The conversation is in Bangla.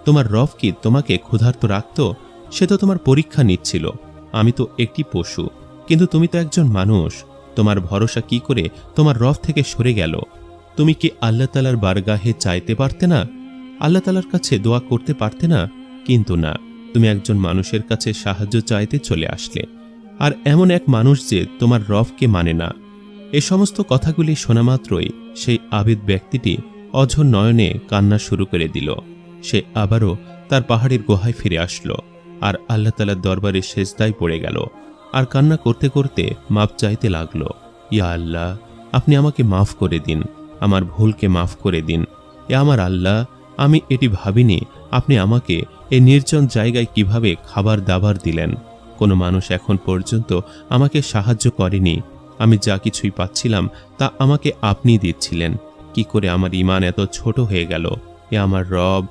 তোমার রব কি তোমাকে ক্ষুধার্ত রাখত? সে তো তোমার পরীক্ষা নিচ্ছিল। আমি তো একটি পশু, কিন্তু তুমি তো একজন মানুষ। তোমার ভরসা কি করে তোমার রব থেকে সরে গেল? তুমি কি আল্লাহ তাআলার বারগাহে চাইতে পারতে না? আল্লাহ তাআলার কাছে দোয়া করতে পারতে না? কিন্তু না, তুমি একজন মানুষের কাছে সাহায্য চাইতে চলে আসলে, আর এমন এক মানুষ যে তোমার রবকে মানে না। এ সমস্ত কথাগুলি শোনা মাত্রই সেই আবিদ ব্যক্তিটি অঝোর নয়নে কান্না শুরু করে দিল। সে আবারও তার পাহাড়ের গুহায় ফিরে আসলো, আর আল্লাহ তাআলার দরবারে সেজদায় পড়ে গেল, আর কান্না করতে করতে মাপ চাইতে লাগলো। ইয়া আল্লাহ, আপনি আমাকে মাফ করে দিন, আমার ভুলকে মাফ করে দিন। এ আমার আল্লাহ, আমি এটি ভাবিনি আপনি আমাকে এই নির্জন জায়গায় কিভাবে খাবার দাবার দিলেন। কোনো মানুষ এখন পর্যন্ত আমাকে সাহায্য করেনি। আমি যা কিছুই পাচ্ছিলাম তা আমাকে আপনি দিচ্ছিলেন। কি করে আমার ঈমান এত ছোট হয়ে গেল? এ আমার রব,